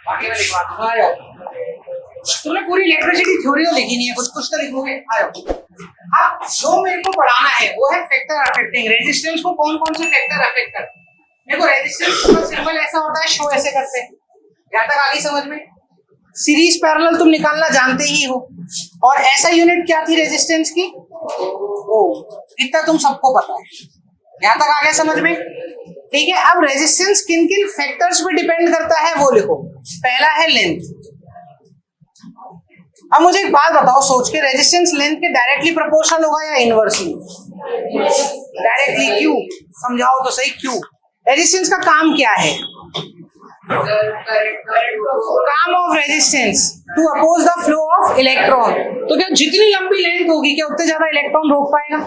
बाकी मैं लिखवा दूंगा, आ जाओ। तुमने पूरी इलेक्ट्रिसिटी थ्योरी तो लिखी नहीं है, कुछ कुछ तो लिखोगे, आ जाओ। अब जो मेरे को पढ़ाना है वो है फैक्टर अफेक्टिंग रेजिस्टेंस को, कौन कौन से फैक्टर अफेक्ट करते हैं। देखो रेजिस्टेंस का सिंबल ऐसा होता है, शो ऐसे करते हैं, यहाँ तक आगे समझ में। सीरीज पैरेलल तुम निकालना जानते ही हो, और ऐसा यूनिट क्या थी रेजिस्टेंस की, ओम, इतना तुम सबको पता है, यहाँ तक आ गया समझ में। ठीक है, अब रेजिस्टेंस किन किन फैक्टर्स पे डिपेंड करता है वो लिखो। पहला है लेंथ। अब मुझे एक बात बताओ सोच के, रेजिस्टेंस लेंथ के डायरेक्टली प्रोपोर्शनल होगा या इनवर्सली? डायरेक्टली। क्यों? समझाओ तो सही क्यों। रेजिस्टेंस का काम क्या है? काम of resistance to oppose the flow of electron. तो क्या जितनी लंबी लेंथ होगी क्या उतने ज्यादा इलेक्ट्रॉन रोक पाएगा?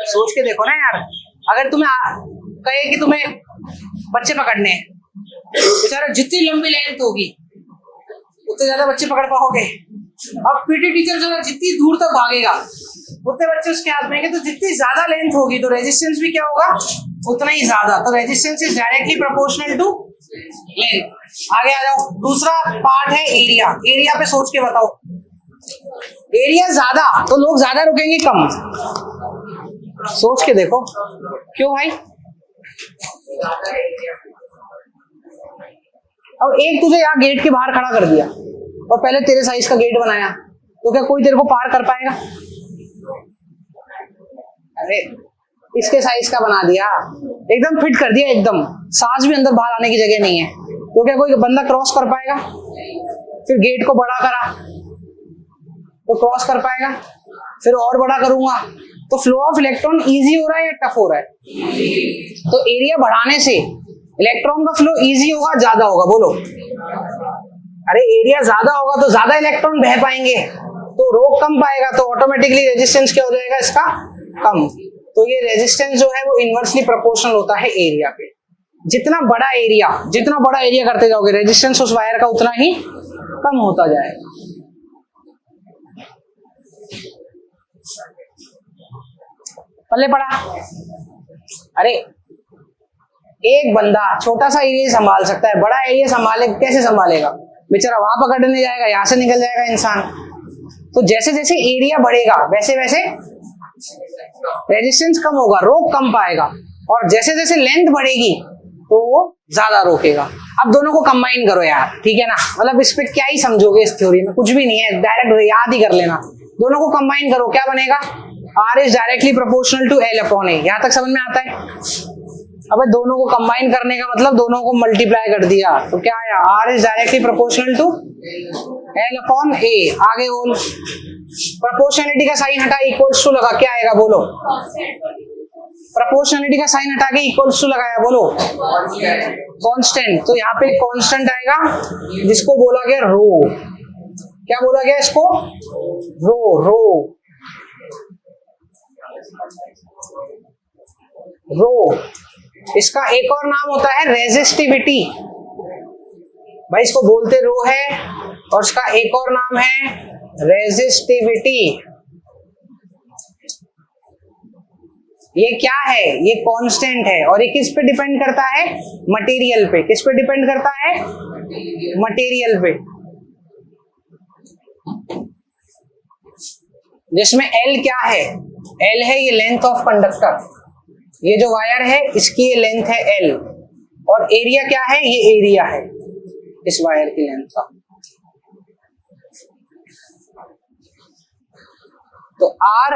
सोच के देखो ना यार, अगर तुम्हें कहे कि तुम्हें बच्चे पकड़ने हैं, बेचारा जितनी लंबी लेंथ होगी उतने ज्यादा बच्चे पकड़ पाओगे। अब पीटी टीचर जो है जितनी दूर तक भागेगा उतने बच्चे उसके हाथ में, तो जितनी ज्यादा लेंथ होगी तो रेजिस्टेंस भी क्या होगा, उतना ही ज्यादा। तो resistance is directly proportional to length. आगे आ जाओ, दूसरा पार्ट है एरिया। एरिया पे सोच के बताओ, एरिया ज्यादा तो लोग ज्यादा रुकेंगे कम। सोच के देखो, क्यों भाई? अब एक तुझे यहाँ गेट के बाहर खड़ा कर दिया और पहले तेरे साइज का गेट बनाया, तो क्या कोई तेरे को पार कर पाएगा? अरे इसके साइज का बना दिया, एकदम फिट कर दिया, एकदम सांस भी अंदर बाहर आने की जगह नहीं है, तो क्या कोई बंदा क्रॉस कर पाएगा? फिर गेट को बड़ा करा तो क्रॉस कर पाएगा, फिर और बड़ा करूंगा तो फ्लो ऑफ इलेक्ट्रॉन इजी हो रहा है या टफ हो रहा है? तो एरिया बढ़ाने से इलेक्ट्रॉन का फ्लो इजी होगा, ज्यादा होगा? बोलो। अरे एरिया ज्यादा होगा तो ज्यादा इलेक्ट्रॉन बह पाएंगे, तो रोक कम पाएगा, तो ऑटोमेटिकली रेजिस्टेंस क्या हो जाएगा इसका, कम। तो ये रेजिस्टेंस जो है वो इनवर्सली प्रोपोर्शनल होता है एरिया पे। जितना बड़ा एरिया करते जाओगे रेजिस्टेंस उस वायर का उतना ही कम होता जाएगा। पल्ले पड़ा? अरे एक बंदा छोटा सा एरिया संभाल सकता है, बड़ा एरिया संभाले कैसे संभालेगा? बेचारा वहां पकड़ने जाएगा, यहां से निकल जाएगा इंसान। तो जैसे जैसे एरिया बढ़ेगा वैसे वैसे रेजिस्टेंस कम होगा, रोक कम पाएगा, और जैसे जैसे लेंथ बढ़ेगी तो वो ज्यादा रोकेगा। अब दोनों को कंबाइन करो यार, ठीक है ना? मतलब इस पे क्या ही समझोगे, इस थ्योरी में कुछ भी नहीं है, डायरेक्ट याद ही कर लेना। दोनों को कंबाइन करो, क्या बनेगा? R is directly proportional to L upon A। यहां तक समझ में आता है? अबे दोनों को कंबाइन करने का मतलब दोनों को मल्टीप्लाई कर दिया, तो क्या आया? R is directly proportional to L upon A। आगे बोल, प्रोपोर्शनलिटी का साइन हटा इक्वल्स टू लगा, क्या आएगा बोलो? प्रोपोर्शनलिटी का साइन हटा के इक्वल्स टू लगाया, बोलो कांस्टेंट। तो यहाँ पे कांस्टेंट आएगा जिसको बोला गया रो। क्या बोला गया इसको? रो। इसका एक और नाम होता है रेजिस्टिविटी। भाई इसको बोलते रो है, और इसका एक और नाम है रेजिस्टिविटी। ये क्या है? ये कांस्टेंट है, और ये किस पे डिपेंड करता है? मटेरियल पे। किस पे डिपेंड करता है? मटेरियल पे। जिसमें L क्या है? L है ये लेंथ ऑफ कंडक्टर। ये जो वायर है इसकी ये लेंथ है L, और एरिया क्या है? ये एरिया है इस वायर की लेंथ का। तो R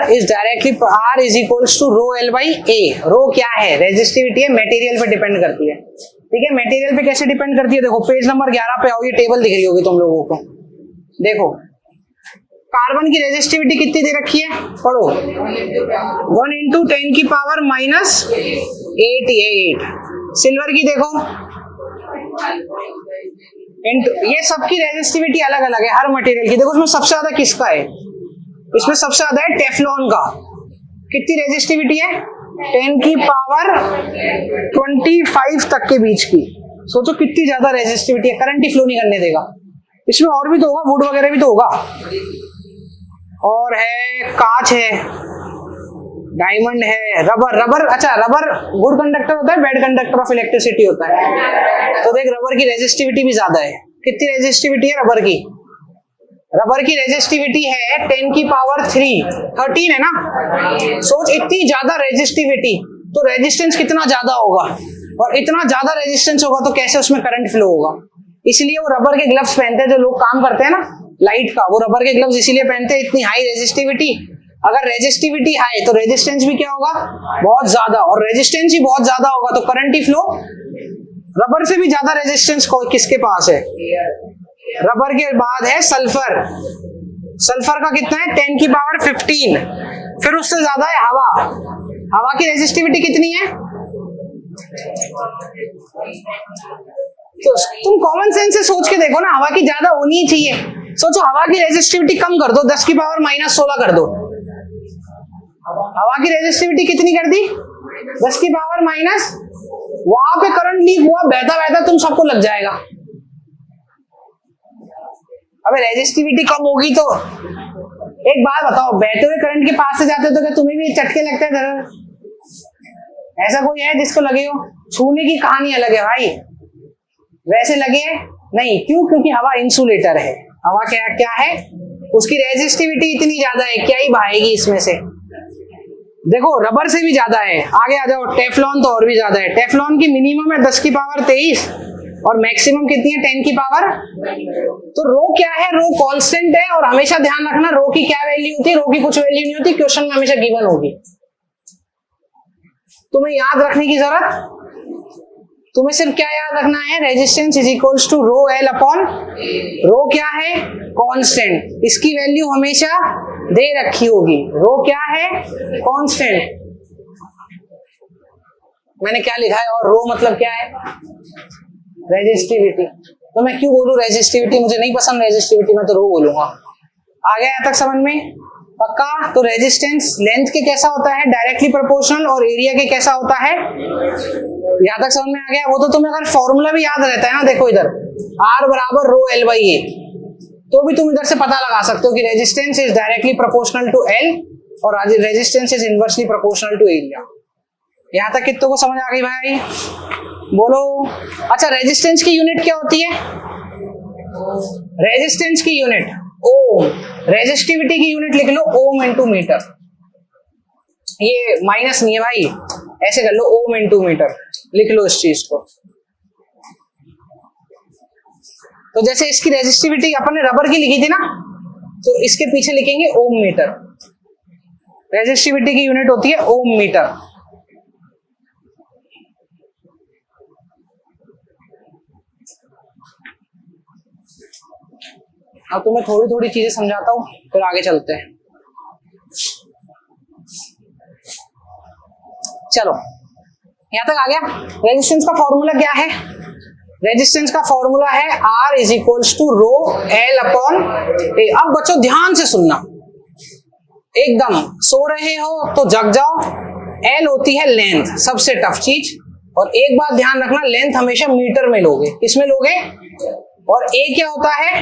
is equals to rho L by A। Rho क्या है? रेजिस्टिविटी है, मटेरियल पे डिपेंड करती है। ठीक है, मटेरियल पे कैसे डिपेंड करती है? देखो पेज नंबर 11 पे आओ, ये टेबल दिख रही होगी तुम लोगों को। देखो कार्बन की रेजिस्टिविटी कितनी दे रखी है, पढ़ो, 1 इंटू 10 की पावर माइनस 8। सिल्वर की देखो, ये सबकी रेजिस्टिविटी अलग अलग है हर मटेरियल की। देखो उसमें सबसे ज्यादा किसका है? इसमें सबसे ज्यादा है टेफ्लॉन का। कितनी रेजिस्टिविटी है? 10 की पावर 25 तक के बीच की। सोचो कितनी ज्यादा रेजिस्टिविटी है, करंट ही फ्लो नहीं करने देगा। इसमें और भी तो होगा, वुड वगैरह भी तो होगा, और है कांच है, डायमंड है, रबर, रबर, अच्छा रबर गुड कंडक्टर होता है, बैड कंडक्टर ऑफ इलेक्ट्रिसिटी होता है। तो देख रबर की रेजिस्टिविटी भी ज्यादा है। कितनी रेजिस्टिविटी है रबर की? रबर की रेजिस्टिविटी है 10 की पावर 3, 13 है ना। सोच इतनी ज्यादा रेजिस्टिविटी, तो रेजिस्टेंस कितना ज्यादा होगा, और इतना ज्यादा रेजिस्टेंस होगा तो कैसे उसमें करंट फ्लो होगा। इसलिए वो रबर के ग्लव्स पहनते हैं जो लोग काम करते हैं ना लाइट का, वो रबर के ग्लव्स इसीलिए पहनते हैं, इतनी हाई रेजिस्टिविटी। अगर रेजिस्टिविटी हाई तो रेजिस्टेंस भी क्या होगा, बहुत ज्यादा, और रेजिस्टेंस ही बहुत ज्यादा होगा तो करंट ही फ्लो। रबर से भी ज्यादा रेजिस्टेंस किसके पास है? रबर के बाद है सल्फर। सल्फर का कितना है? 10 की पावर 15। फिर उससे ज्यादा है हवा। हवा की रेजिस्टिविटी कितनी है? तो तुम कॉमन सेंस से सोच के देखो ना, हवा की ज्यादा होनी ही चाहिए। सोचो हवा की रेजिस्टिविटी कम कर दो, 10 की पावर -16 कर दो। हवा की रेजिस्टिविटी कितनी कर दी? 10 की पावर माइनस। वहां पे करंट लीक हुआ, बहता बहता तुम सबको लग जाएगा। अबे रेजिस्टिविटी कम होगी तो एक बात बताओ, बहते हुए करंट के पास से जाते हो तो क्या तुम्हें भी चटके लगते हैं जरा? ऐसा कोई है जिसको लगे हो? छूने की कहानी अलग है भाई, वैसे लगे नहीं। क्यों? क्योंकि हवा इंसुलेटर है। हवा क्या क्या है? उसकी रेजिस्टिविटी इतनी ज्यादा है, क्या ही बहाएगी इसमें से। देखो रबर से भी ज्यादा है। आगे आ जाओ, टेफ्लॉन तो और भी ज्यादा है। टेफ्लॉन की मिनिमम है 10 की पावर 23 और मैक्सिमम कितनी है? 10 की पावर। तो रो क्या है? रो कांस्टेंट है, और हमेशा ध्यान रखना रो की क्या वैल्यू होती है। रो की कुछ वैल्यू नहीं होती, क्वेश्चन में हमेशा गिवन होगी। तुम्हें याद रखने की जरूरत, तुम्हें सिर्फ क्या याद रखना है? Resistance is equals to rho L upon. Rho क्या है? कांस्टेंट। इसकी वैल्यू हमेशा दे रखी होगी। रो क्या है? कांस्टेंट। मैंने क्या लिखा है? और रो मतलब क्या है? रेजिस्टिविटी। तो मैं क्यों बोलूं रेजिस्टिविटी? मुझे नहीं पसंद रेजिस्टिविटी, मैं तो रो बोलूंगा। आ गया यहाँ तक समझ में? पक्का? तो रेजिस्टेंस लेंथ के कैसा होता है? डायरेक्टली प्रोपोर्शनल, और एरिया के कैसा होता है? यहाँ तक समझ में आ गया? वो तो तुम्हें अगर फॉर्मूला भी याद रहता है ना, देखो इधर R बराबर रो एल बाई ए, तो भी तुम इधर से पता लगा सकते हो कि resistance is directly proportional to L और resistance is inversely proportional to area. यहाँ तक कितनों को समझ आ गई भाई? बोलो। अच्छा, रेजिस्टेंस की यूनिट क्या होती है? रेजिस्टेंस की यूनिट ओम। रेजिस्टिविटी की यूनिट लिख लो ओम इंटू मीटर। ये माइनस नहीं है भाई, ऐसे कर लो ओम इंटू मीटर, लिख लो इस चीज को। तो जैसे इसकी रेजिस्टिविटी अपन ने रबर की लिखी थी ना, तो इसके पीछे लिखेंगे ओम मीटर। रेजिस्टिविटी की यूनिट होती है ओम मीटर। अब तुम्हें थोड़ी थोड़ी चीजें समझाता हूं, फिर आगे चलते हैं। चलो यहां तक आ गया। रेजिस्टेंस का फॉर्मूला क्या है? रेजिस्टेंस का फॉर्मूला है R is equals to rho L upon A. अब बच्चों ध्यान से सुनना, एकदम सो रहे हो तो जग जाओ। एल होती है लेंथ, सबसे टफ चीज। और एक बात ध्यान रखना, लेंथ हमेशा मीटर में लोगे। किसमें लोगे? और ए क्या होता है?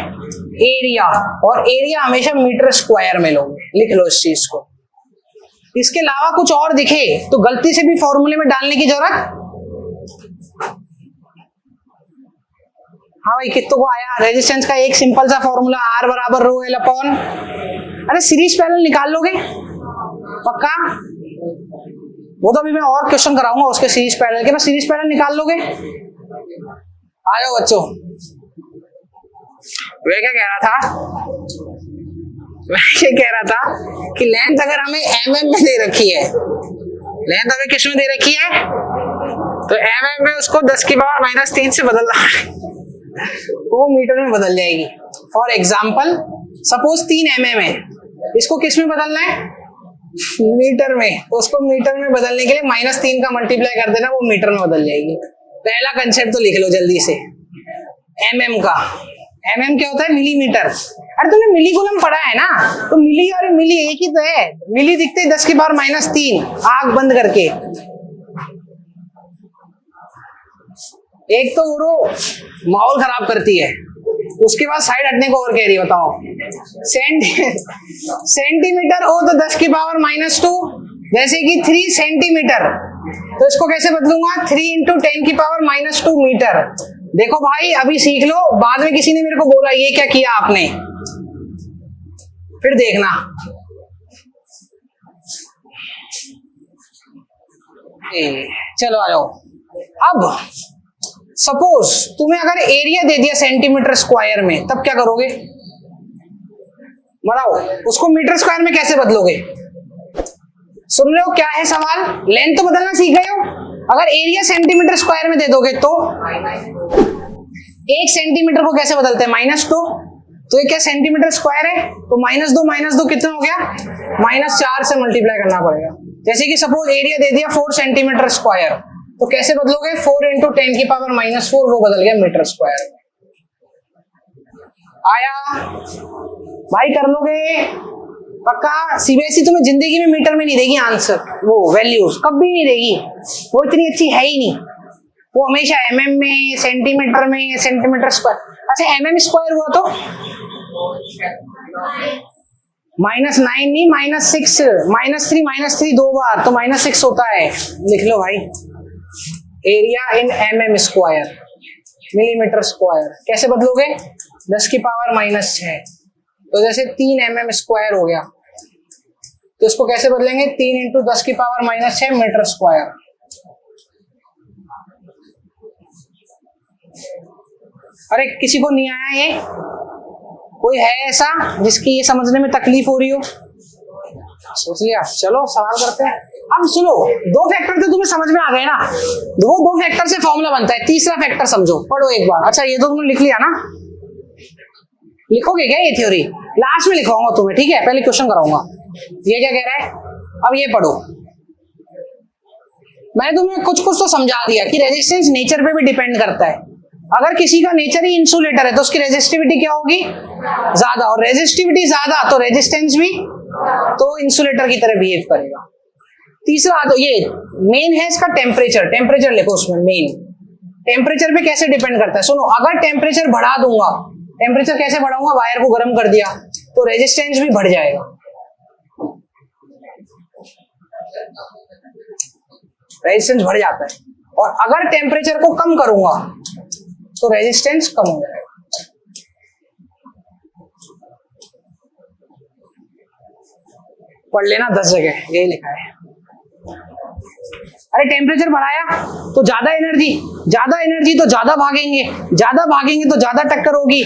एरिया। और एरिया हमेशा मीटर स्क्वायर में लोगे। लिख लो इस चीज को। इसके अलावा कुछ और दिखे तो गलती से भी फॉर्मूले में डालने की जरूरत। हाँ भाई, कितनों को आया? रेजिस्टेंस का एक सिंपल सा फॉर्मूला R बराबर रो एल अपॉन। अरे सीरीज पैरेलल निकाल लोगे पक्का? वो तो अभी मैं और क्वेश्चन कराऊंगा उसके सीरीज पैरेलल के, बस सीरीज पैरेलल निकाल लोगे। आ जाओ बच्चों। वे क्या कह रहा था? मैं ये कह रहा था कि लेंथ अगर हमें mm में दे रखी है, लेंथ हमें किस में दे रखी है? तो mm में उसको 10 की पावर -3 से बदलना है, वो मीटर में बदल जाएगी। फॉर एग्जाम्पल सपोज 3 mm है, इसको किस में बदलना है? मीटर में। तो उसको मीटर में बदलने के लिए -3 का मल्टीप्लाई कर देना, वो मीटर में बदल जाएगी। पहला कंसेप्ट तो लिख लो जल्दी से, mm का। mm क्या होता है? मिलीमीटर। अरे तुमने मिली कूलम पढ़ा है ना, तो मिली और मिली एक ही तो है। मिली दिखते ही 10 की पावर -3, आग बंद करके। एक तो वो माहौल खराब करती है, उसके बाद साइड हटने को और कह रही है। बताओ, सेंटीमीटर हो तो 10 की पावर -2, जैसे कि 3 सेंटीमीटर, तो इसको कैसे बदलूंगा, 3 इंटू 10⁻⁻2 मीटर। देखो भाई अभी सीख लो, बाद में किसी ने मेरे को बोला ये क्या किया आपने, फिर देखना। चलो आ जाओ। अब सपोज तुम्हें अगर एरिया दे दिया सेंटीमीटर स्क्वायर में, तब क्या करोगे बताओ, उसको मीटर स्क्वायर में कैसे बदलोगे। सुन रहे हो क्या है सवाल, लेंथ तो बदलना सीख गए हो, अगर एरिया सेंटीमीटर स्क्वायर में दे दोगे तो 1 सेंटीमीटर को कैसे बदलते हैं, -2, तो ये क्या सेंटीमीटर स्क्वायर है, तो -2 कितना हो गया, -4 से मल्टीप्लाई करना पड़ेगा। जैसे कि सपोज एरिया दे दिया 4 सेंटीमीटर स्क्वायर, तो कैसे बदलोगे, 4 इंटू 10⁻⁻4, वो बदल गया मीटर स्क्वायर। आया भाई, कर लोगे पक्का। सीबीएसई तुम्हें जिंदगी में मीटर में नहीं देगी आंसर, वो वैल्यूज कभी नहीं देगी, वो इतनी अच्छी है ही नहीं, वो हमेशा एमएम में, सेंटीमीटर में, सेंटीमीटर स्क्वायर। अच्छा एमएम स्क्वायर हुआ तो -9 नहीं, -6, -3 2 बार तो -6 होता है, लिख लो भाई। Area in MM square, millimetre square कैसे बदलोगे, 10⁻⁻6, तो जैसे 3 mm स्क्वायर हो गया, तो इसको कैसे बदलेंगे, 3 इंटू 10⁻⁻6 मीटर स्क्वायर। अरे किसी को नहीं आया ये, कोई है ऐसा जिसकी ये समझने में तकलीफ हो रही हो, सोच लिया, चलो सवाल करते हैं। अब सुनो, 2 फैक्टर तो तुम्हें समझ में आ गए ना, वो 2 फैक्टर से फॉर्मूला बनता है, तीसरा फैक्टर समझो, पढ़ो एक बार। अच्छा ये तो तुमने लिख लिया ना, लिखोगे क्या ये थ्योरी, लास्ट में लिखवाऊंगा तुम्हें, ठीक है, पहले क्वेश्चन कराऊंगा। ये क्या कह रहा है, अब ये पढ़ो। मैंने तुम्हें कुछ तो समझा दिया कि रेजिस्टेंस नेचर पे भी डिपेंड करता है। अगर किसी का नेचर ही इंसुलेटर है तो उसकी रेजिस्टिविटी क्या होगी, ज्यादा, और रेजिस्टिविटी ज्यादा तो रेजिस्टेंस भी तो इंसुलेटर की तरह बिहेव करेगा। तीसरा तो ये मेन है इसका टेम्परेचर, टेम्परेचर लिखो उसमें, मेन टेम्परेचर पे कैसे डिपेंड करता है। सुनो, अगर टेम्परेचर बढ़ा दूंगा, टेम्परेचर कैसे बढ़ाऊंगा, वायर को गर्म कर दिया तो रेजिस्टेंस भी बढ़ जाएगा, रेजिस्टेंस बढ़ जाता है, और अगर टेम्परेचर को कम करूंगा तो रेजिस्टेंस कम हो जाएगा। पढ़ लेना 10 जगह, यही लिखा है। अरे टेम्परेचर बढ़ाया तो ज्यादा एनर्जी तो ज्यादा भागेंगे, तो ज्यादा टक्कर होगी,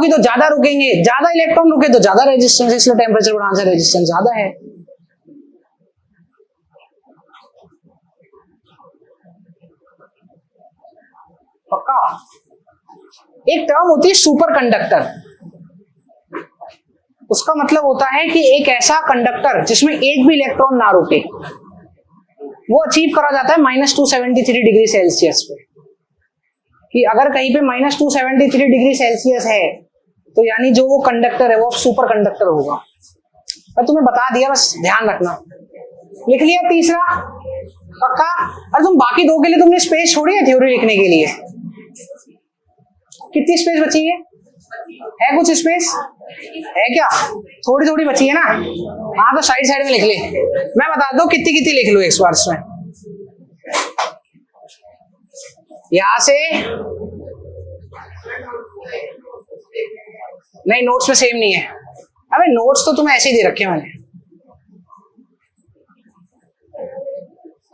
तो ज्यादा रुकेंगे, ज्यादा इलेक्ट्रॉन रुके तो ज्यादा रेजिस्टेंस, इसलिए टेम्परेचर बढ़ाने से रेजिस्टेंस ज्यादा है। पक्का। एक टर्म होती है सुपर कंडक्टर, उसका मतलब होता है कि एक ऐसा कंडक्टर जिसमें एक भी इलेक्ट्रॉन ना रुके, वो अचीव करा जाता है -273 डिग्री सेल्सियस पे। कि अगर कहीं पे -273 डिग्री सेल्सियस है तो यानी जो वो कंडक्टर है वो सुपर कंडक्टर होगा। मैं तुम्हें बता दिया, बस ध्यान रखना। लिख लिया तीसरा, पक्का। और तुम बाकी 2 के लिए तुमने स्पेस छोड़ी है थ्योरी लिखने के लिए, कितनी स्पेस बची है कुछ स्पेस है क्या, थोड़ी बची है ना, हाँ तो साइड में लिख ले। मैं बता दो कितनी लिख लो एक बार इसमें, यहां से नहीं, नोट्स में सेम नहीं है। अबे नोट्स तो तुम्हें ऐसे ही दे रखे मैंने,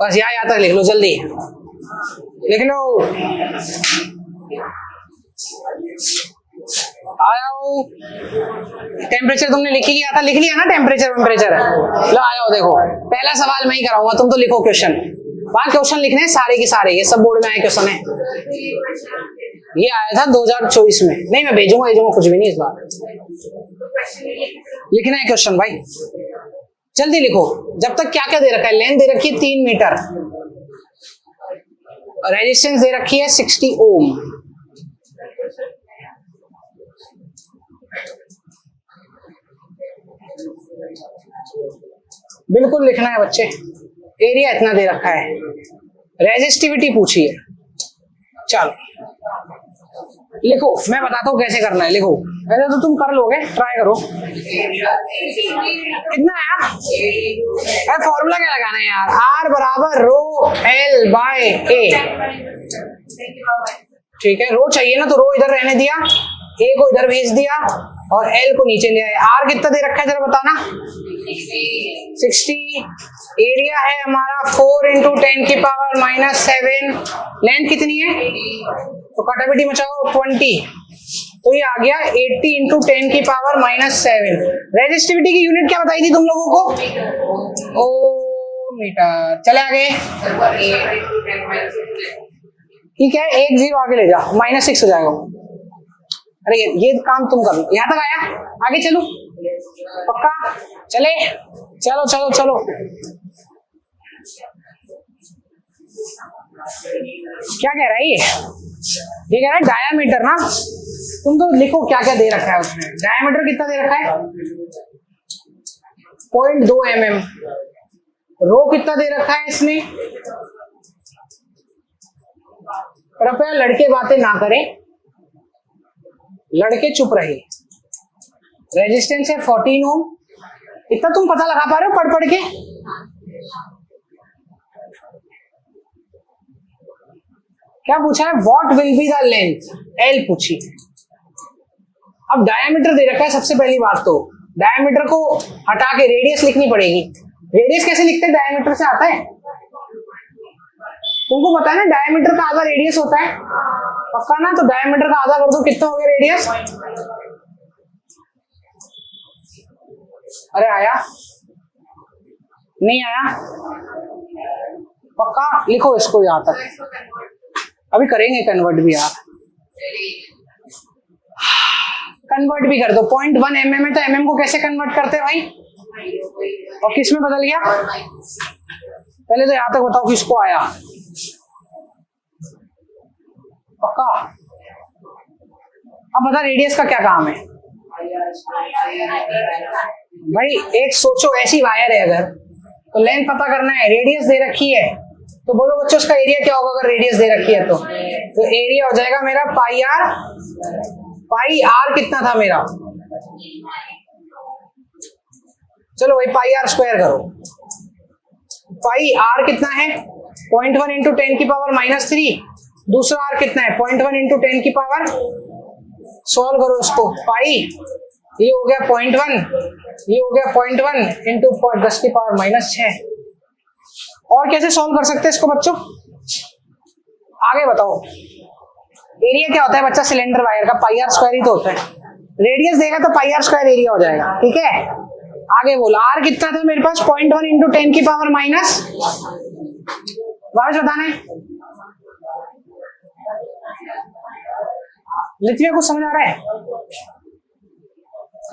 बस यहाँ तक लिख लो, जल्दी लिख लो। आओ, टेम्परेचर तुमने लिख लिया था, लिख लिया ना टेम्परेचर। लो आ जाओ, देखो पहला सवाल मैं ही कराऊंगा, तुम तो लिखो क्वेश्चन। वहां क्वेश्चन लिखने हैं सारे के सारे, ये सब बोर्ड में आए क्वेश्चन है। ये आया था 2024 में, नहीं मैं भेजूंगा कुछ भी नहीं इस बार। लिखना है क्वेश्चन भाई, जल्दी लिखो। जब तक क्या क्या दे रखा है, लेंथ दे रखी है 3 मीटर, रेजिस्टेंस दे रखी है 60 ओम, बिल्कुल लिखना है बच्चे। एरिया इतना दे रखा है, रेजिस्टिविटी पूछी है। चलो लिखो, मैं बताता हूँ कैसे करना है, लिखो। ऐसे तो तुम कर लोगे, ट्राई करो। कितना आया? फॉर्मूला क्या लगाना है यार? R बराबर रो L बाय A। ठीक है, रो चाहिए ना, तो रो इधर रहने दिया, A को इधर भेज दिया और L को नीचे ले आए। R कितना दे रखा है जरा बताना? 60। एरिया है हमारा 4 इंटू 10 की पावर माइनस 7। लेंथ कितनी है? तो कटाबिटी मचाओ 20, तो ये आ गया 80 इंटू 10 की पावर माइनस 7। रेजिस्टिविटी की यूनिट क्या बताई थी तुम लोगों को? ओ मीटर। चले आगे, ठीक है, 1 0 आगे ले जा, -6 हो जाएगा। अरे ये काम तुम कर लो, यहां तक आया, आगे चलो, पक्का? चले, चलो चलो चलो। क्या कह रहा है ये कह रहा है डायामीटर ना, तुम तो लिखो क्या क्या दे रखा है उसमें। डायामीटर कितना दे रखा है? 0.2 mm। रो कितना दे रखा है इसमें? कृपया लड़के बातें ना करें, लड़के चुप रहे। रेजिस्टेंस है 14 ओम। इतना तुम पता लगा पा रहे हो पढ़ पढ़ के? क्या पूछा है? What will be the length? L पूछी। अब डायामीटर दे रखा है, सबसे पहली बात तो डायामीटर को हटा के रेडियस लिखनी पड़ेगी। रेडियस कैसे लिखते हैं? डायामीटर से आता है, तुमको पता है ना, डायमीटर का आधा रेडियस होता है, पक्का ना? तो डायमीटर का आधा कर दो, कितना हो गया रेडियस? अरे आया नहीं आया? पक्का लिखो इसको यहां तक, अभी करेंगे कन्वर्ट भी यार, कन्वर्ट भी कर दो। 0.1 mm है तो mm को कैसे कन्वर्ट करते हैं भाई? और किस में बदल गया? पहले तो यहां तक बताओ किसको आया? पक्का? अब बता रेडियस का क्या काम है भाई? एक सोचो, ऐसी वायर है अगर, तो लेंथ पता करना है, रेडियस दे रखी है, तो बोलो बच्चों उसका एरिया क्या होगा अगर रेडियस दे रखी है? तो एरिया हो जाएगा मेरा पाई आर। पाई आर कितना था मेरा? चलो भाई पाई आर स्क्वायर करो। पाई आर कितना है? 0.1 इंटू 10 की पावर -3। दूसरा आर कितना है? 0.1 इंटू 10 की पावर, सॉल्व करो इसको। पाई ये हो गया 0.1, ये हो गया 0.1 इंटू 10 की पावर -6। और कैसे सॉल्व कर सकते हैं इसको बच्चों? आगे बताओ। एरिया क्या होता है बच्चा सिलेंडर वायर का? पाई आर स्क्वायर ही तो होता है। रेडियस देगा तो पाई आर स्क्वायर एरिया हो जाएगा, ठीक है? आगे बोलो, आर कितना था मेरे पास? 0.1 इंटू 10 की पावर माइनस, वापस बताना है। लिखिए, कुछ समझ आ रहा है?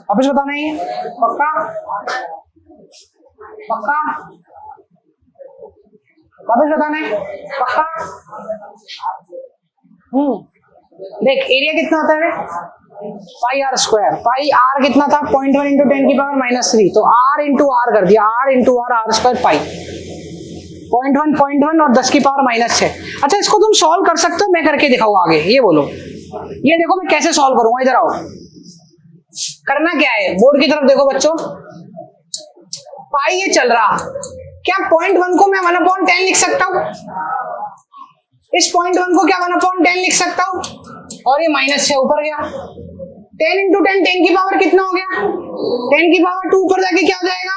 वापस बताना है, पक्का? पक्का? वापस बताना है, पक्का? देख एरिया कितना होता है? पाई आर स्क्वायर। पाई आर कितना था? 0.1 इंटू 10 की पावर -3। तो आर इंटू आर कर दिया, R into R, R square pi. 0.1 और 10 की पावर -6। अच्छा इसको तुम सॉल्व कर सकते हो? मैं करके दिखाऊं आगे, ये बोलो। ये देखो मैं कैसे सॉल्व करूंगा, इधर आओ। करना क्या है? बोर्ड की तरफ देखो बच्चों, पाई ये चल रहा, क्या 0.1 को मैं 1/10 लिख सकता हूं? इस 0.1 को क्या 1/10 लिख सकता हूं? और ये -6 ऊपर गया, 10 इंटू 10, 10 की पावर कितना हो गया? 10 की पावर 2 ऊपर जाके क्या हो जाएगा?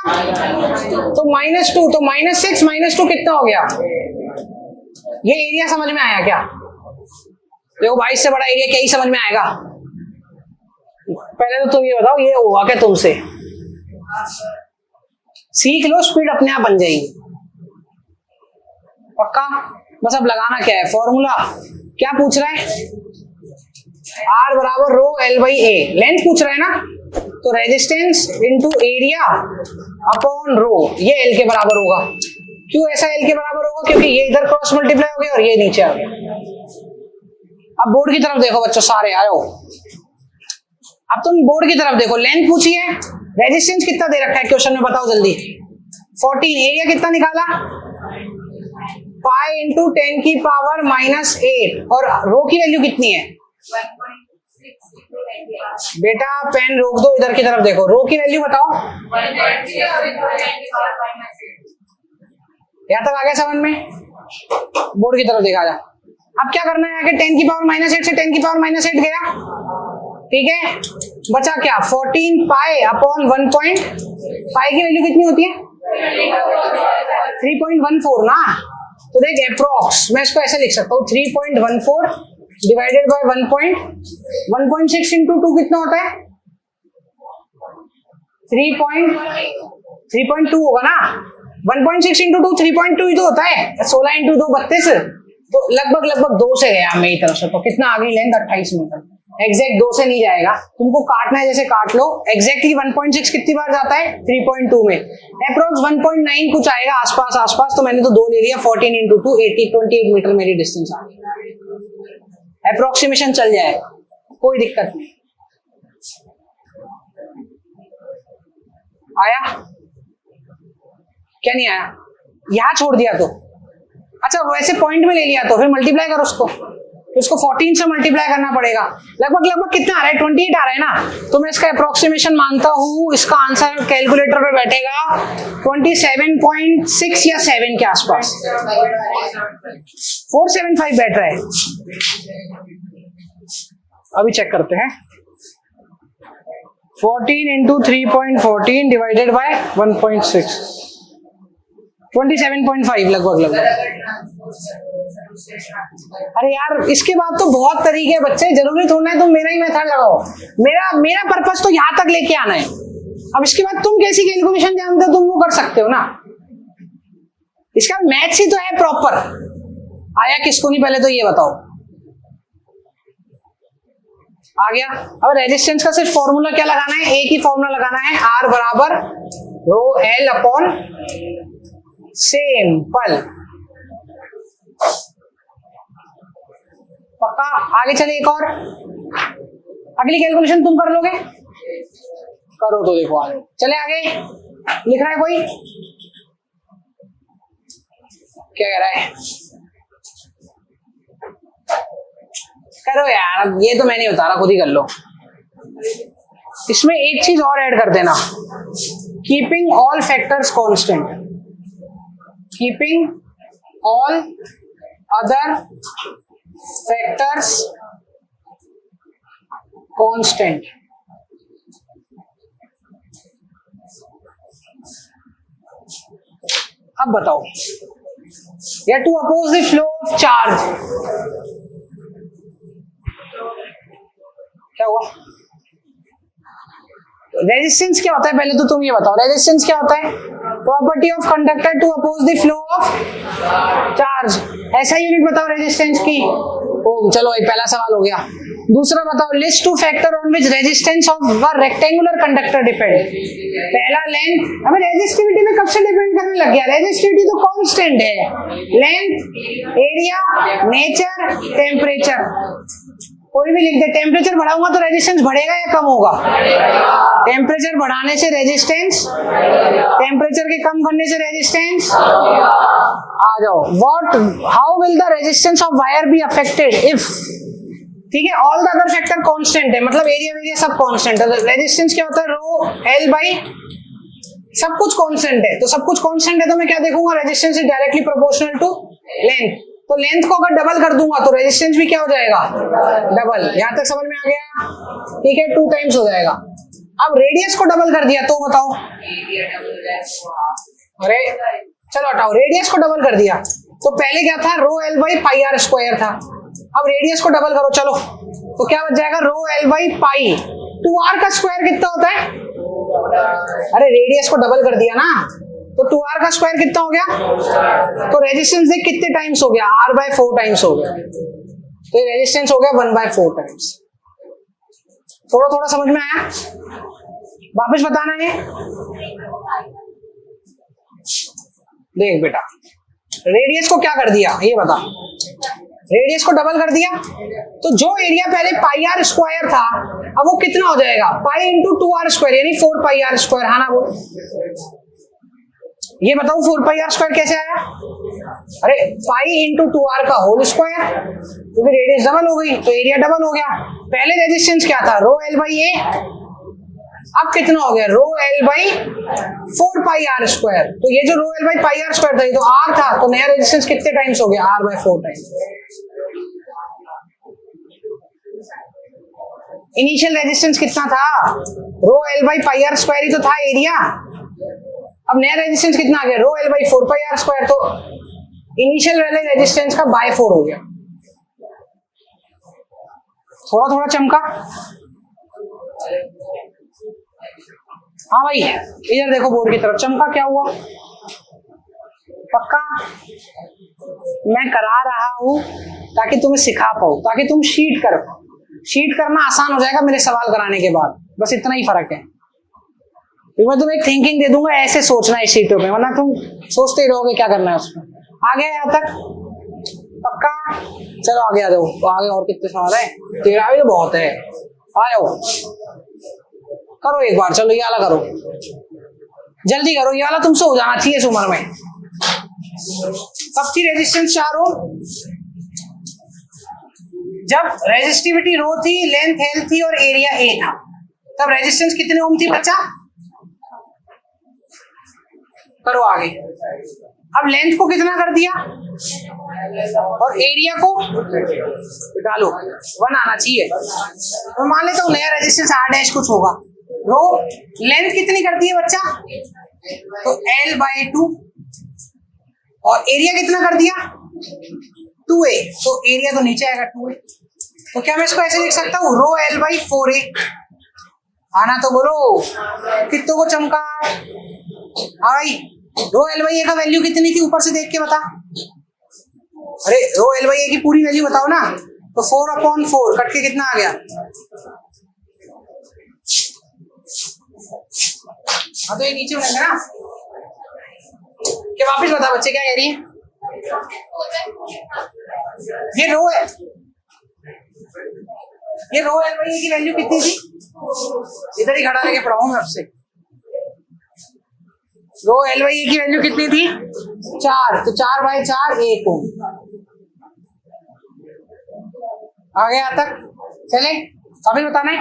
तो -2, तो -6 -2 कितना हो गया? ये एरिया समझ में आया क्या? देखो 22 से बड़ा एरिया क्या ही समझ में आएगा? पहले तो तुम ये बताओ, ये हुआ क्या तुमसे? सीख लो, स्पीड अपने आप बन जाएगी, पक्का? बस अब लगाना क्या है फॉर्मूला? क्या पूछ रहा है? R बराबर रो L बाई A। लेंथ पूछ रहा है ना, तो resistance into area upon rho, ये L के बराबर होगा। क्यों ऐसा L के बराबर होगा? क्योंकि ये इधर क्रॉस मल्टीप्लाई हो गया और ये नीचे आ गया। अब बोर्ड की तरफ देखो बच्चों, सारे आयो। अब तुम बोर्ड की तरफ देखो, लेंथ पूछी है, रेजिस्टेंस कितना दे रखा है क्वेश्चन में बताओ जल्दी? 14। एरिया कितना निकाला? पाई इंटू 10 की पावर -8। और रो की वैल्यू कितनी है? बेटा पेन रोक दो, इधर की तरफ देखो, रो की वैल्यू बताओ। यहां तक आ गया समझ में? बोर्ड की तरफ देखा जा। अब क्या करना है, आगे 10 की पावर -8 से 10 की पावर -8 गया, ठीक है, बचा क्या 14 पाई अपॉन 1 पॉइंट, पाई की वैल्यू कितनी होती है 3.14 ना। तो देख अप्रोक्स मैं इसको ऐसे लिख सकता हूँ 3.14 डिवाइडेड बाय 1.6 इंटू 2 कितना होता है 3.2 होगा ना। 1.6 इंटू 2 3.2 ही तो होता है। 16 इंटू 2 32, तो लगभग 2 से गया मेरी तरफ से। तो कितना आ गई लेंथ 28 मीटर। एग्जैक्ट 2 से नहीं जाएगा, तुमको काटना है जैसे काट लो। एग्जैक्टली 1.6 कितनी बार जाता है 3.2 में। अप्रोक्स 1.9 कुछ आएगा आसपास, तो मैंने तो 2 ले लिया। 14 इंटू 2 28 मीटर मेरी डिस्टेंस आ गई। अप्रोक्सीमेशन चल जाएगा, कोई दिक्कत नहीं। आया क्या नहीं आया, यहां छोड़ दिया तो अच्छा, वैसे पॉइंट में ले लिया तो फिर मल्टीप्लाई करो उसको 14 से मल्टीप्लाई करना पड़ेगा। लगभग कितना आ रहा है 28 आ रहा है ना। तो मैं इसका अप्रोक्सीमेशन मानता हूं, इसका आंसर कैलकुलेटर पे बैठेगा 27.6 या 7 के आसपास। 475 बैठ रहा है। अभी चेक करते हैं। 14 इंटू 3.14 डिवाइडेड बाय 1.6 27.5 लगभग। अरे यार इसके बाद तो बहुत तरीके हैं बच्चे, जरूरी थोड़ा है तुम मेरा ही मेथड लगाओ। मेरा पर्पस तो यहां तक लेके आना है। अब इसके बाद तुम कैसी कैलकुलेशन जानते हो तुम वो कर सकते हो ना। इसका मैथ्स ही तो है प्रॉपर। आया किसको नहीं पहले तो ये बताओ। आ गया। अब रेजिस्टेंस का सिर्फ फॉर्मूला क्या लगाना है, एक ही फॉर्मूला लगाना है, R बराबर रो L अपॉन सिंपल। पक्का। आगे चले एक और, अगली कैलकुलेशन तुम कर लोगे, करो तो देखो आगे चले। आगे लिख रहा है कोई, क्या कह रहा है, करो यार, ये तो मैं नहीं बता रहा, खुद ही कर लो। इसमें एक चीज और ऐड कर देना, keeping all factors constant, keeping all other factors constant. अब बताओ, या to oppose the flow of charge, क्या हुआ? रेजिस्टेंस क्या होता है पहले तो तुम ये बताओ, रेजिस्टेंस क्या होता है? Property of conductor to oppose the flow of charge. ऐसा यूनिट बताओ रेजिस्टेंस की। ओम। चलो भाई पहला सवाल हो गया। दूसरा बताओ, list two factor on which resistance of व रेक्टेंगुलर कंडक्टर डिपेंड। पहला लेंथ, हमें रेजिस्टिविटी में कब से डिपेंड करने लग गया? रेजिस्टिविटी तो कांस्टेंट है। Length, area, nature, temperature. कोई भी लिख दे। टेम्परेचर बढ़ाऊंगा तो रेजिस्टेंस बढ़ेगा या कम होगा? टेम्परेचर बढ़ाने से रेजिस्टेंस, टेम्परेचर के कम करने से रेजिस्टेंस। आ जाओ, what how will the resistance of wire be affected if, ठीक है, all the other factor constant है, मतलब एरिया सब कांस्टेंट है। रेजिस्टेंस क्या होता है? रो एल बाई, सब कुछ कांस्टेंट है। तो सब कुछ कांस्टेंट है तो मैं क्या देखूंगा? Resistance is directly proportional to length. तो लेंथ को अगर डबल कर दूंगा तो रेजिस्टेंस भी क्या हो जाएगा? डबल। यहां तक समझ में आ गया? ठीक है, 2 टाइम्स हो जाएगा। अब रेडियस को डबल कर दिया तो बताओ, अरे चलो हटाओ, रेडियस को डबल कर दिया तो पहले क्या था? Rho L by pi R square था। अब रेडियस को डबल करो, चलो तो क्या बच जाएगा? रो एल बाई पाई। 2r का स्क्वायर कितना होता है? अरे रेडियस को डबल कर दिया ना, तो 2r का स्क्वायर कितना हो गया? तो रेजिस्टेंस देख कितने टाइम्स हो गया? r बाय 4 टाइम्स हो गया। तो ये रेजिस्टेंस हो गया 1/4 टाइम्स। थोड़ा समझ में आया? वापस बताना है। देख बेटा, रेडियस को क्या कर दिया ये बता। रेडियस को डबल कर दिया तो जो एरिया पहले पाई आर स्क्वायर था अब वो कितना हो जाएगा? पाई इंटू 2r स्क्वायर, यानी 4 पाई आर स्क्वायर। हाँ ना वो, ये बताओ 4 पाई आर स्क्वायर कैसे आया? अरे पाई इंटू 2r का होल स्क्वायर, क्योंकि रेडियस डबल हो गई तो एरिया डबल हो गया। पहले रेजिस्टेंस क्या था, रो एल बाई ए, अब कितना हो गया, rho L by 4 pi R square. तो ये जो rho L by pi R square था ये तो आर था, तो नया रेजिस्टेंस कितने टाइम्स हो गया, R by 4 times. Initial resistance कितना था, rho L by pi R square ही तो था एरिया। अब नया रेजिस्टेंस कितना आ गया, rho L by 4 pi R square. तो इनिशियल वाले रेजिस्टेंस का बाय 4 हो गया। थोड़ा थोड़ा चमका। हाँ भाई इधर देखो बोर्ड की तरफ, चमका क्या हुआ, पक्का। मैं करा रहा हूं ताकि तुम्हें सिखा पाऊं, ताकि तुम शीट कर पाओ। शीट करना आसान हो जाएगा मेरे सवाल कराने के बाद, बस इतना ही फर्क है। मैं तुम्हें एक थिंकिंग दे दूंगा, ऐसे सोचना है शीटों पे, वरना तुम सोचते ही रहोगे क्या करना है उसमें। आ गया यहाँ तक, पक्का। चलो आगे आ जाओ, आगे और कितने सवाल है, 13 भी तो बहुत है। आ जाओ करो एक बार, चलो ये वाला करो, जल्दी करो, ये वाला तुमसे हो जाना चाहिए इस उम्र में। कब थी रेजिस्टेंस 4 ओम, जब रेजिस्टिविटी रो थी, लेंथ एल थी और एरिया ए था। तब रेजिस्टेंस कितने ओम थी बच्चा, करो आगे। अब लेंथ को कितना कर दिया और एरिया को डालो, 1 आना चाहिए। तो मान लेता हूं नया रेजिस्टेंस R डैश कुछ होगा, रो लेंथ कितनी कर दी है बच्चा, तो L बाई 2 और एरिया कितना कर दिया 2A, तो एरिया तो नीचे आएगा 2A। तो क्या मैं इसको ऐसे लिख सकता हूँ, रो L बाई 4A। आना तो बोलो, कितनों को चमका। आई रो एल बाई ए का वैल्यू कितनी थी, ऊपर से देख के बता। अरे रो एल बाई ए की पूरी वैल्यू बताओ ना, तो 4/4 कट के कितना आ गया। हाँ तो ये नीचे बनेगा ना, क्या वापिस बता बच्चे क्या कह रही है। ये रो एल बाई ए की वैल्यू कितनी थी, इधर ही खड़ा लेके पढ़ाऊं मैं आपसे। रो एल बाई ए की वैल्यू कितनी थी 4, तो 4/4 1 ओम। आ गया यहाँ तक, चले अभी बताना है।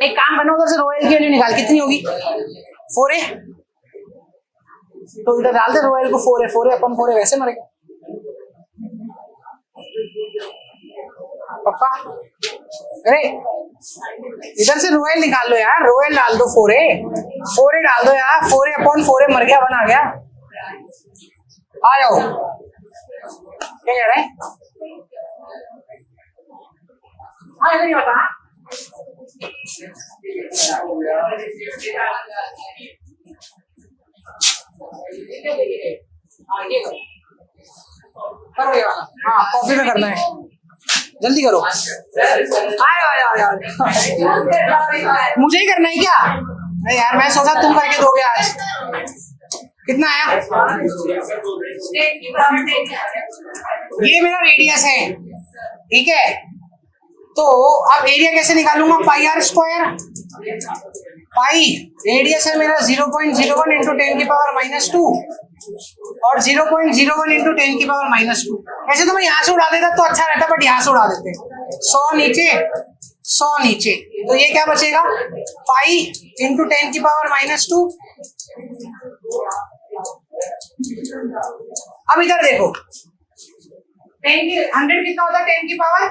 एक काम करना, उधर से रो एल की वैल्यू निकाल, कितनी होगी 4A, तो इधर डाल दे रो एल को 4A, 4A/4A वैसे मरेगा पक्का। अरे इधर से रोएल निकाल लो यार, रोएल डाल दो 4A डाल दो यार, 4A/4A मर गया, 1 आ गया। आ जाओ, क्या कह रहे हैं, हाँ इधर ही बता। करो ये वाला, हाँ कॉपी में करना है, जल्दी करो। आया मुझे ही करना है क्या, नहीं यार मैं सोचा तुम करके दोगे आज। कितना आया, ये मेरा रेडियस है, ठीक है। तो अब एरिया कैसे निकालूंगा, पाई आर स्क्वायर, पाई रेडियस है मेरा 0.01 इंटू 10⁻⁻2 और 0.01 इंटू 10⁻⁻2। ऐसे तो मैं यहाँ से उड़ा देता तो अच्छा रहता, बट यहाँ से उड़ा देते, 100 नीचे 100 नीचे, तो ये क्या बचेगा पाई इंटू 10⁻⁻2। अब इधर देखो 100 कितना होता है 10 की पावर,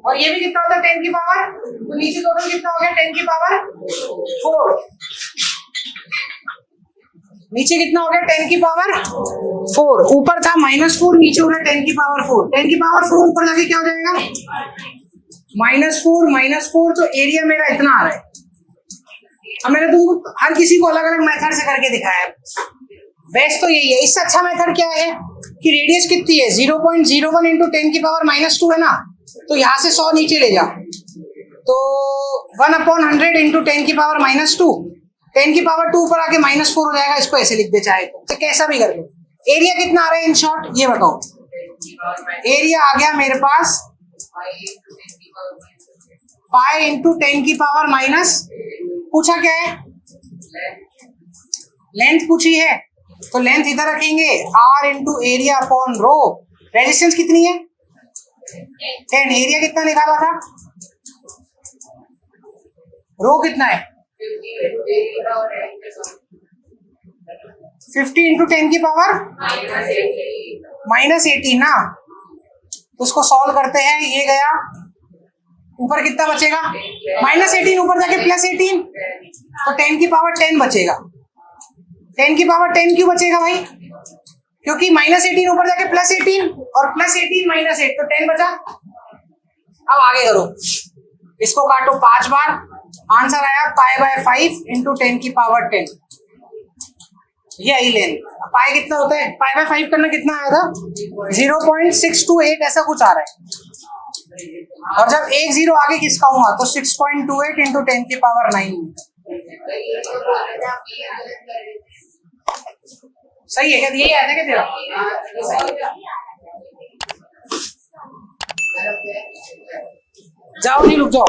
और ये भी कितना होता है 10 की पावर, तो नीचे टोटल कितना हो गया 10 की पावर 4। नीचे कितना हो गया 10 की पावर 4, ऊपर था -4, नीचे हो गया 10 की पावर 4। 10 की पावर 4 ऊपर जाके क्या हो जाएगा -4, तो एरिया मेरा इतना आ रहा है। अब मैंने तुमको हर किसी को अलग अलग मेथड से करके दिखाया है, बेस्ट तो यही है। इससे अच्छा मेथड क्या है कि रेडियस कितनी है 0.01 इंटू 10⁻⁻2 है ना, तो यहाँ से 100 नीचे ले जा, तो 1/100 इंटू 10⁻⁻2, 10 की पावर 2 ऊपर आके -4 हो जाएगा, इसको ऐसे लिख दे चाहे तो कैसा भी कर लो। एरिया कितना आ रहा है इन शॉर्ट ये बताओ, एरिया आ गया मेरे पास पाई इंटू 10 की पावर माइनस, पूछा क्या है लेंथ पूछी है, तो लेंथ इधर रखेंगे r into area upon rho. Resistance कितनी है 10, एरिया कितना निकाला था रो कितना है 50 इंटू 10 की पावर -18 ना। तो उसको सॉल्व करते हैं, ये गया ऊपर कितना बचेगा -18 ऊपर जाके +18 तो 10 की पावर 10 बचेगा। 10 की पावर 10 क्यों बचेगा भाई? क्योंकि -18 ऊपर जाके +18 और +18 -8 तो 10 बचा। अब आगे करो, इसको काटो 5 बार, आंसर आया π/5 इंटू 10 की पावर 10। ये आई लेंथ। पाई कितना होता है? π/5 करना कितना आया था 0.628 ऐसा कुछ आ रहा है। और जब एक जीरो आगे किसका हुआ तो 6.28 इंटू 10 की पावर 9। सही है क्या? यही आया था क्या तेरा? जाओ नहीं रुक जाओ।